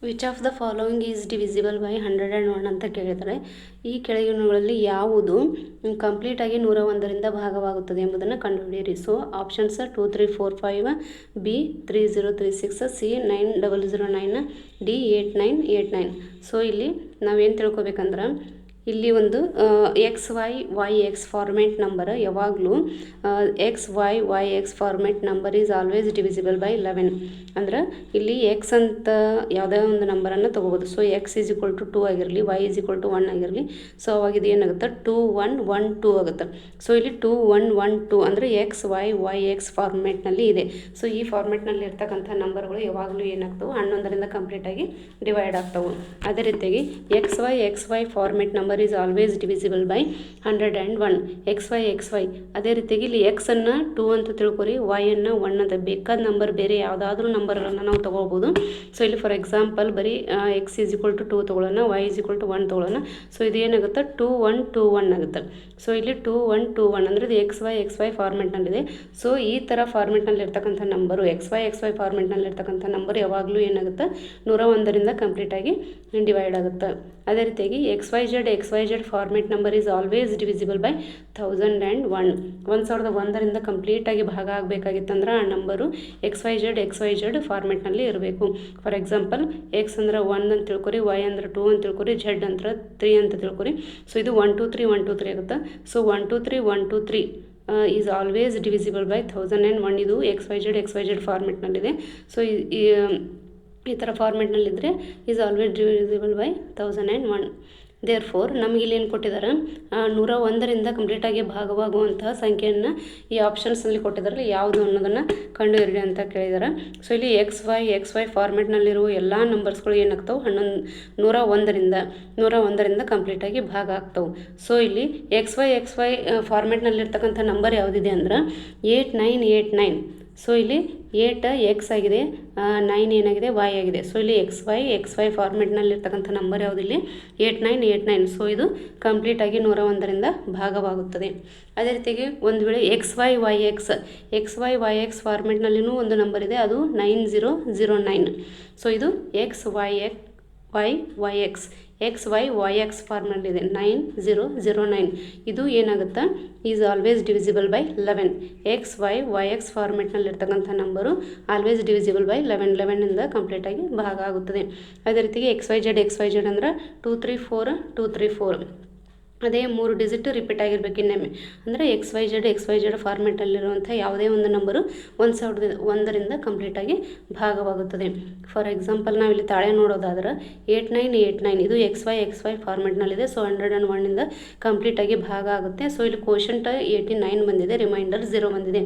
Which of the following is divisible by 101 ಅಂತ ಕೇಳಿದರೆ ಈ ಕೆಳಗಿನವುಗಳಲ್ಲಿ ಯಾವುದು ಕಂಪ್ಲೀಟಾಗಿ 101ರಿಂದ ಭಾಗವಾಗುತ್ತದೆ ಎಂಬುದನ್ನು ಕಂಡುಹಿಡಿಯಿರಿ. So options 2 3 4 5, B 3036, C 9009, D 8989. So ಇಲ್ಲಿ ನಾವೇನು ತಿಳ್ಕೊಬೇಕಂದ್ರೆ ಇಲ್ಲಿ ಒಂದು XY ಫಾರ್ಮೆಟ್ ನಂಬರ್ ಯಾವಾಗಲೂ XY format number is always divisible by 11. ಅಂದ್ರೆ ಇಲ್ಲಿ ಎಕ್ಸ್ ಅಂತ ಯಾವುದೇ ಒಂದು ನಂಬರನ್ನು ತೊಗೋಬೋದು. So X is equal to 2 ಆಗಿರಲಿ, ವೈ ಈಸ್ ಈಕ್ವಲ್ ಟು 1 ಆಗಿರಲಿ. ಸೊ ಅವಾಗ ಇದು ಏನಾಗುತ್ತೆ 2 1 1 2 ಆಗುತ್ತೆ. ಸೊ ಇಲ್ಲಿ 2 1 1 2 ಅಂದರೆ XY ಫಾರ್ಮೆಟ್ನಲ್ಲಿ ಇದೆ. ಸೊ ಈ ಫಾರ್ಮೆಟ್ನಲ್ಲಿ ಇರ್ತಕ್ಕಂಥ ನಂಬರ್ಗಳು ಯಾವಾಗಲೂ ಏನಾಗ್ತವೆ 11ರಿಂದ ಕಂಪ್ಲೀಟಾಗಿ ಡಿವೈಡ್ ಆಗ್ತವೆ. ಅದೇ ರೀತಿಯಾಗಿ XY format number is always divisible by 101. XY ಅದೇ ರೀತಿಯಾಗಿ ಇಲ್ಲಿ ಎಕ್ಸ್ ಅನ್ನು 2 ಅಂತ ತಿಳ್ಕೊರಿ, ವೈ ಅನ್ನು 1 ಅಂತ. ಬೇಕಾದ ನಂಬರ್ ಬೇರೆ ಯಾವುದಾದ್ರೂ ನಂಬರ್ಗಳನ್ನು ನಾವು ತೊಗೊಳ್ಬೋದು. ಸೊ ಇಲ್ಲಿ ಫಾರ್ ಎಕ್ಸಾಂಪಲ್ ಬರೀ ಎಕ್ಸ್ ಈಸ್ ಈಕ್ವಲ್ ಟು 2 ತೊಗೊಳ್ಳೋಣ, ವೈ ಈಸ್ ಈಕ್ವಲ್ ಟು 1 ತೊಗೊಳ್ಳೋಣ. ಸೊ ಇದು ಏನಾಗುತ್ತೆ 2 1 2 1 ಆಗುತ್ತೆ. ಸೊ ಇಲ್ಲಿ 2 1 2 1 ಅಂದರೆ ಇದು XY ಫಾರ್ಮೆಟ್ನಲ್ಲಿದೆ. ಸೊ ಈ ಥರ ಫಾರ್ಮೆಟ್ನಲ್ಲಿ ಇರ್ತಕ್ಕಂಥ ನಂಬರು XY ಫಾರ್ಮೆಟ್ನಲ್ಲಿ ಇರ್ತಕ್ಕಂಥ ನಂಬರ್ ಯಾವಾಗಲೂ ಏನಾಗುತ್ತೆ 101ರಿಂದ ಕಂಪ್ಲೀಟಾಗಿ ಡಿವೈಡ್ ಆಗುತ್ತೆ. ಅದೇ ರೀತಿಯಾಗಿ XYZ format number is always divisible by 1001. 1001ರಿಂದ ಕಂಪ್ಲೀಟಾಗಿ ಭಾಗ ಆಗಬೇಕಾಗಿತ್ತಂದ್ರೆ ಆ ನಂಬರು XYZ ಫಾರ್ಮೆಟ್ನಲ್ಲಿ ಇರಬೇಕು. ಫಾರ್ ಎಕ್ಸಾಂಪಲ್ ಎಕ್ಸ್ ಅಂದ್ರೆ 1 ಅಂತ ತಿಳ್ಕೊರಿ, ವೈ ಅಂದ್ರೆ 2 ಅಂತ ತಿಳ್ಕೊರಿ, ಝೆಡ್ ಅಂದ್ರೆ 3 ಅಂತ ತಿಳ್ಕೊರಿ. ಸೊ ಇದು 1 2 3 1 2 3 ಆಗುತ್ತೆ. So 1 2 3 1 2 3 is always divisible by 1001. ಇದು XYZ ಫಾರ್ಮೆಟ್ನಲ್ಲಿದೆ. ಸೊ ಈ ಥರ ಫಾರ್ಮೆಟ್ನಲ್ಲಿದ್ದರೆ is always divisible by 1001. Therefore ನಮಗೆ ಇಲ್ಲಿ ಏನು ಕೊಟ್ಟಿದ್ದಾರೆ 101ರಿಂದ ಕಂಪ್ಲೀಟಾಗಿ ಭಾಗವಾಗುವಂತಹ ಸಂಖ್ಯೆಯನ್ನು ಈ ಆಪ್ಷನ್ಸ್ನಲ್ಲಿ ಕೊಟ್ಟಿದ್ದಾರೆ, ಯಾವುದು ಅನ್ನೋದನ್ನು ಕಂಡುಹಿಡಿಯಿರಿ ಅಂತ ಕೇಳಿದ್ದಾರೆ. ಸೊ ಇಲ್ಲಿ XY ಫಾರ್ಮೆಟ್ನಲ್ಲಿರುವ ಎಲ್ಲ ನಂಬರ್ಸ್ಗಳು ಏನಾಗ್ತವೆ 101ರಿಂದ ಕಂಪ್ಲೀಟಾಗಿ ಭಾಗ ಆಗ್ತವೆ. ಸೊ ಇಲ್ಲಿ XY ಫಾರ್ಮೆಟ್ನಲ್ಲಿರ್ತಕ್ಕಂಥ ನಂಬರ್ ಯಾವುದಿದೆ ಅಂದ್ರೆ 8989. ಸೊ ಇಲ್ಲಿ 8 ಎಕ್ಸ್ ಆಗಿದೆ, 9 ಏನಾಗಿದೆ ವೈ ಆಗಿದೆ. ಸೊ ಇಲ್ಲಿ XY ಫಾರ್ಮೆಟ್ನಲ್ಲಿರ್ತಕ್ಕಂಥ ನಂಬರ್ ಯಾವುದಿಲ್ಲಿ 8989. ಸೊ ಇದು ಕಂಪ್ಲೀಟಾಗಿ 101ರಿಂದ ಭಾಗವಾಗುತ್ತದೆ. ಅದೇ ರೀತಿಯಾಗಿ ಒಂದು ವೇಳೆ XYYX ಫಾರ್ಮೆಟ್ನಲ್ಲಿನೂ ಒಂದು ನಂಬರ್ ಇದೆ, ಅದು 9009. ಸೊ ಇದು XYYX ಫಾರ್ಮ್ನಲ್ಲಿದೆ 9009. ಇದು ಏನಾಗುತ್ತೆ is always divisible by 11. XYYX ಫಾರ್ಮೆಟ್ನಲ್ಲಿರ್ತಕ್ಕಂಥ ನಂಬರು ಆಲ್ವೇಸ್ ಡಿವಿಸಿಬಲ್ ಬೈ 11ಇಂದ ಕಂಪ್ಲೀಟಾಗಿ ಭಾಗ ಆಗುತ್ತದೆ. ಅದೇ ರೀತಿಗೆ XYZ ಅಂದ್ರೆ 2 3 4 2 3 4. ಅದೇ 3 ಡಿಜಿಟ್ ರಿಪೀಟ್ ಆಗಿರ್ಬೇಕು ಇನ್ನೊಮ್ಮೆ. ಅಂದರೆ XYZ ಫಾರ್ಮೆಟಲ್ಲಿರುವಂಥ ಯಾವುದೇ ಒಂದು ನಂಬರು 101ರಿಂದ ಕಂಪ್ಲೀಟಾಗಿ ಭಾಗವಾಗುತ್ತದೆ. ಫಾರ್ ಎಕ್ಸಾಂಪಲ್ ನಾವಿಲ್ಲಿ ತಾಳೆ ನೋಡೋದಾದ್ರೆ 8989 ಇದು XY ಫಾರ್ಮೆಟ್ನಲ್ಲಿದೆ. ಸೊ 101ಇಂದ ಕಂಪ್ಲೀಟಾಗಿ ಭಾಗ ಆಗುತ್ತೆ. ಸೊ ಇಲ್ಲಿ ಕೋಶಂಟ್ 89 ಬಂದಿದೆ, ರಿಮೈಂಡರ್ 0 ಬಂದಿದೆ.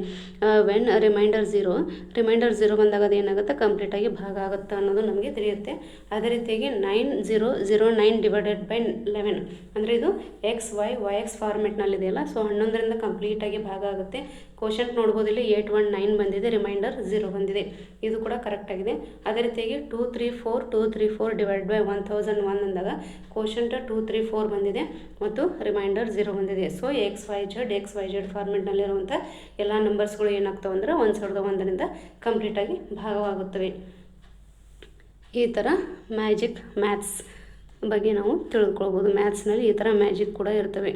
ವೆನ್ ರಿಮೈಂಡರ್ 0 ಬಂದಾಗ ಅದು ಏನಾಗುತ್ತೆ ಕಂಪ್ಲೀಟಾಗಿ ಭಾಗ ಆಗುತ್ತೆ ಅನ್ನೋದು ನಮಗೆ ತಿಳಿಯುತ್ತೆ. ಅದೇ ರೀತಿಯಾಗಿ 9009 ಡಿವೈಡೆಡ್ ಬೈ 11 ಅಂದರೆ ಇದು XYYX ಫಾರ್ಮೆಟ್ನಲ್ಲಿದೆಯಲ್ಲ. ಸೊ 11ರಿಂದ ಕಂಪ್ಲೀಟಾಗಿ ಭಾಗ ಆಗುತ್ತೆ. ಕೋಶಂಟ್ ನೋಡ್ಬೋದು, ಇಲ್ಲಿ 819 ಬಂದಿದೆ, ರಿಮೈಂಡರ್ 0 ಬಂದಿದೆ. ಇದು ಕೂಡ ಕರೆಕ್ಟ್ ಆಗಿದೆ. ಅದೇ ರೀತಿಯಾಗಿ 234 ಡಿವೈಡ್ ಬೈ 1001 ಅಂದಾಗ ಕೋಶಂಟ್ 234 ಬಂದಿದೆ ಮತ್ತು ರಿಮೈಂಡರ್ 0 ಬಂದಿದೆ. ಸೊ XYZ ಫಾರ್ಮೆಟ್ನಲ್ಲಿರುವಂಥ ಎಲ್ಲ ನಂಬರ್ಸ್ಗಳು ಏನಾಗ್ತವೆ ಅಂದರೆ 101ರಿಂದ ಕಂಪ್ಲೀಟಾಗಿ ಭಾಗವಾಗುತ್ತವೆ. ಈ ಥರ ಮ್ಯಾಥ್ಸ್ ಬಗ್ಗೆ ನಾವು ತಿಳ್ಕೊಳ್ಬೋದು. ಮ್ಯಾಥ್ಸ್ನಲ್ಲಿ ಈ ಥರ ಮ್ಯಾಜಿಕ್ ಕೂಡ ಇರ್ತವೆ.